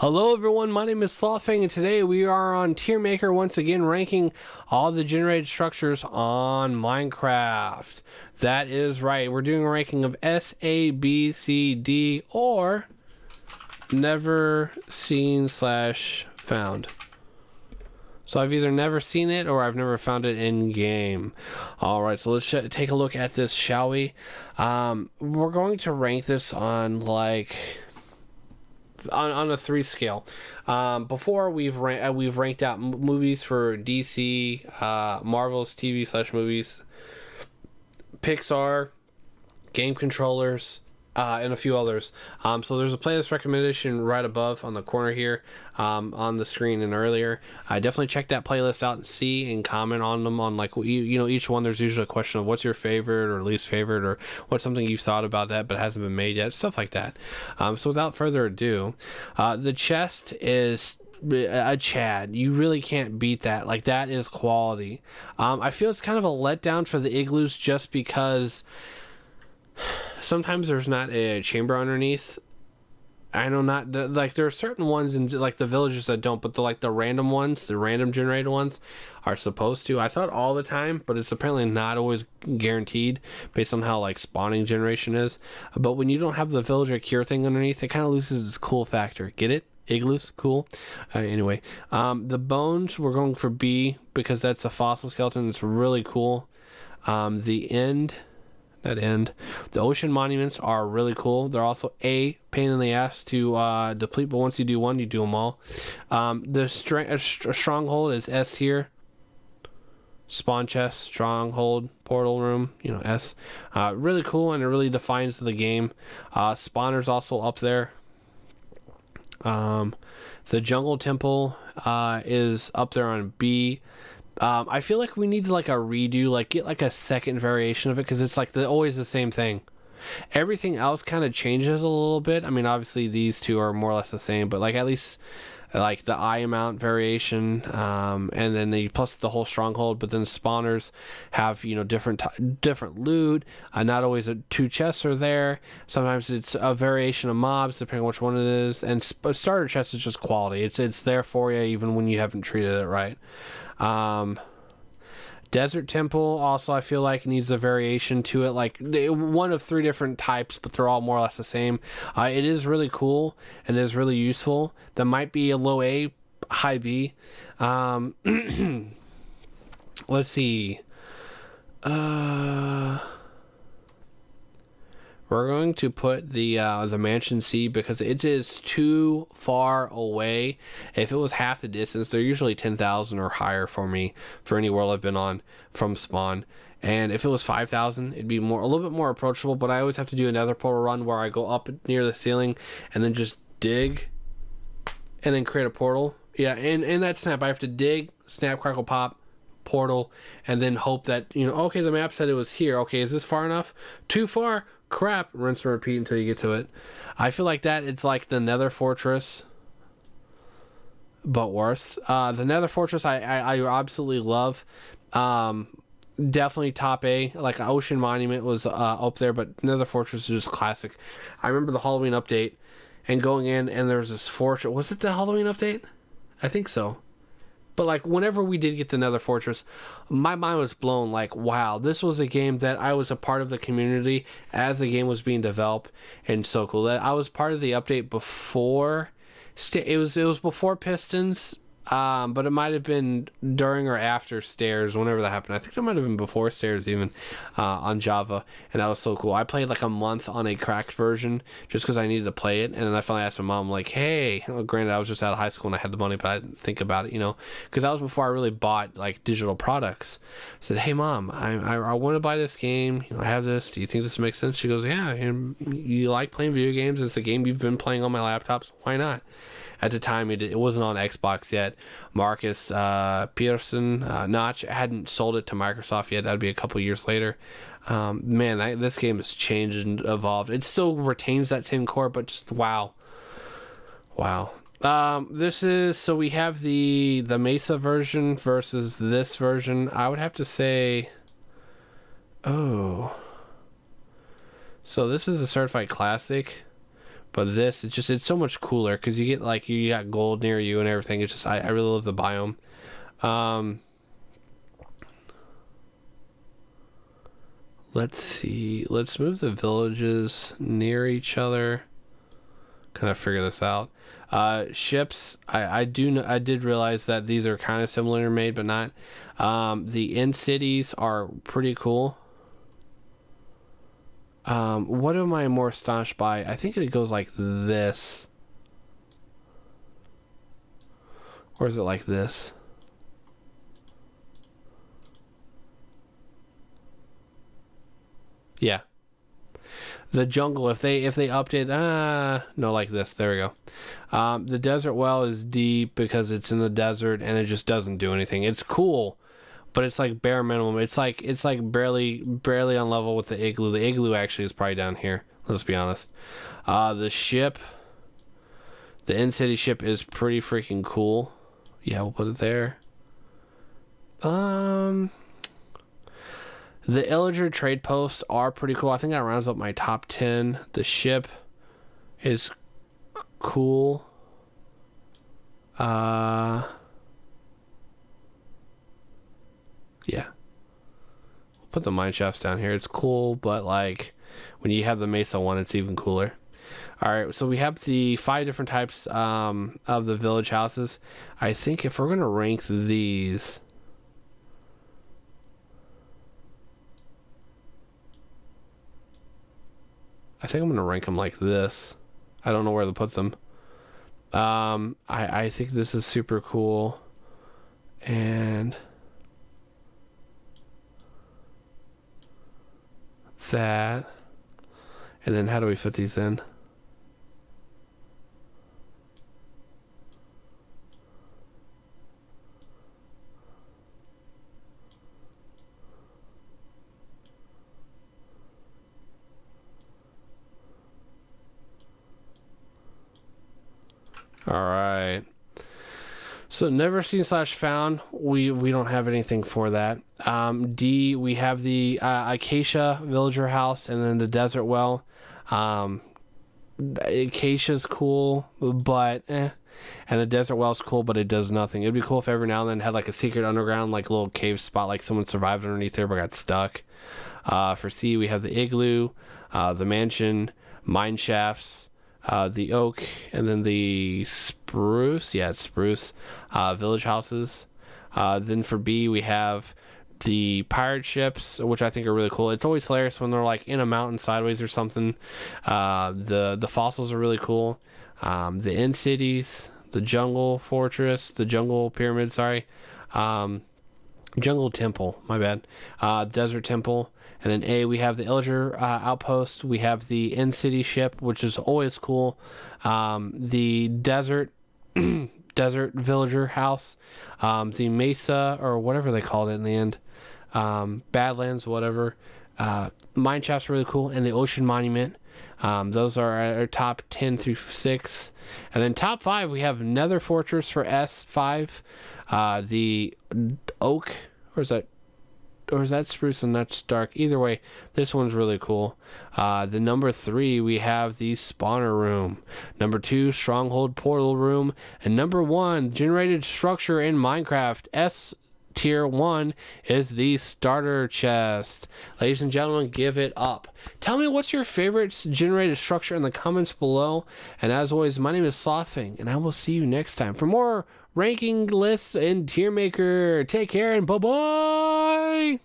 Hello everyone, my name is SlothFang and today we are on TierMaker once again ranking all the generated structures on Minecraft. That is right, we're doing a ranking of S, A, B, C, D, or never seen / found. So I've either never seen it or I've never found it in game. Alright, so let's take a look at this, shall we? We're going to rank this on on a 3 scale. Before we've ranked out movies for DC, Marvel's TV / movies, Pixar, game controllers, and a few others. So there's a playlist recommendation right above on the corner here, on the screen and earlier. I definitely check that playlist out and see and comment on them on each one. There's usually a question of what's your favorite or least favorite, or what's something you've thought about that but hasn't been made yet, stuff like that. So without further ado, the chest is a Chad. You really can't beat that. Like, that is quality. I feel it's kind of a letdown for the igloos just because sometimes there's not a chamber underneath. I know not there are certain ones in like the villages that don't, but the random ones, the random generated ones, are supposed to. I thought all the time, but it's apparently not always guaranteed based on how spawning generation is. But when you don't have the villager cure thing underneath, it kind of loses its cool factor. Get it? Igloos, cool. Anyway, the bones, we're going for B because that's a fossil skeleton. It's really cool. The ocean monuments are really cool. They're also a pain in the ass to deplete, but once you do one, you do them all. The stronghold is S tier. Spawn chest, stronghold, portal room, S. Really cool, and it really defines the game. Spawner's also up there. The jungle temple is up there on B. I feel like we need to a redo, get a second variation of it, because it's always the same thing. Everything else kind of changes a little bit. I mean, obviously these two are more or less the same, but at least the eye amount variation, and then plus the whole stronghold. But then spawners have different loot. Not always 2 chests are there. Sometimes it's a variation of mobs depending on which one it is. And starter chest is just quality. It's there for you even when you haven't treated it right. Desert temple also, I feel like, needs a variation to it, one of 3 different types, but they're all more or less the same. It is really cool and is really useful. That might be a low A, high B. Let's see. We're going to put the mansion C because it is too far away. If it was half the distance, they're usually 10,000 or higher for me for any world I've been on from spawn. And if it was 5,000, it'd be a little bit more approachable. But I always have to do another portal run where I go up near the ceiling and then just dig and then create a portal. Yeah, in that snap, I have to dig, snap, crackle, pop, portal, and then hope that okay, the map said it was here. Okay, is this far enough? Too far? Crap, rinse and repeat until you get to it. I feel like that it's like the Nether Fortress, but worse. The Nether Fortress I absolutely love. Definitely top A. Ocean Monument was up there, but Nether Fortress is just classic. I remember the Halloween update and going in, and there was this fortress. Was it the Halloween update? I think so. But whenever we did get the Nether Fortress, my mind was blown. Wow, this was a game that I was a part of the community as the game was being developed, and so cool. That I was part of the update before. It was before Pistons, but it might have been during or after Stairs, whenever that happened. I think that might have been before Stairs even, on Java, and that was so cool. I played a month on a cracked version just because I needed to play it, and then I finally asked my mom, hey, granted I was just out of high school and I had the money, but I didn't think about it, because that was before I really bought digital products. I said, hey mom, I want to buy this game, I have this, do you think this makes sense? She goes, yeah, you like playing video games, it's a game you've been playing on my laptops, why not? At the time, it wasn't on Xbox yet. Marcus Pearson Notch hadn't sold it to Microsoft yet. That'd be a couple years later. This game has changed and evolved. It still retains that same core, but just wow. So we have the Mesa version versus this version. I would have to say, so this is a certified classic. But this, it's so much cooler because you get like you got gold near you and everything. It's just I really love the biome. Let's see. Let's move the villages near each other. Kind of figure this out. Ships. I did realize that these are kind of similar made, but not. The in cities are pretty cool. What am I more astonished by? I think it goes like this. Or is it like this? Yeah. The jungle, if they update, no, like this. There we go. The desert well is deep because it's in the desert and it just doesn't do anything. It's cool, but it's like bare minimum. It's like barely on level with the igloo. The igloo actually is probably down here. Let's be honest. The ship, the in-city ship is pretty freaking cool. Yeah, we'll put it there. The Pillager trade posts are pretty cool. I think that rounds up my top 10. The ship is cool. Yeah. We'll put the Mineshafts down here. It's cool, but like when you have the Mesa one, it's even cooler. All right, so we have the 5 different types of the village houses. I think if we're going to rank these... I think I'm going to rank them like this. I don't know where to put them. I think this is super cool. And that. And then how do we fit these in? All right. So never seen / found. We don't have anything for that. D, we have the Acacia villager house and then the desert well. Acacia's cool, but and the desert well's cool, but it does nothing. It'd be cool if every now and then had like a secret underground, like little cave spot, like someone survived underneath there but got stuck. For C, we have the igloo, the mansion, mine shafts. The oak, and then the spruce. Yeah, it's spruce. Village houses. Then for B, we have the pirate ships, which I think are really cool. It's always hilarious when they're like in a mountain sideways or something. The fossils are really cool. The in cities, the jungle fortress, the jungle pyramid. Sorry, jungle temple. My bad. Desert temple. And then A, we have the Pillager outpost. We have the in-city ship, which is always cool. The desert villager house. The Mesa, or whatever they called it in the end. Badlands, whatever. Mineshaft's really cool. And the ocean monument. Those are our top 10 through 6. And then top 5, we have Nether fortress for S5. The oak, or is that spruce and that's dark? Either way, this one's really cool. The number 3, we have the spawner room. Number 2, stronghold portal room. And number 1, generated structure in Minecraft. S tier 1 is the starter chest. Ladies and gentlemen, give it up. Tell me what's your favorite generated structure in the comments below. And as always, my name is SlothFang, and I will see you next time for more ranking lists in TierMaker. Take care and bye-bye!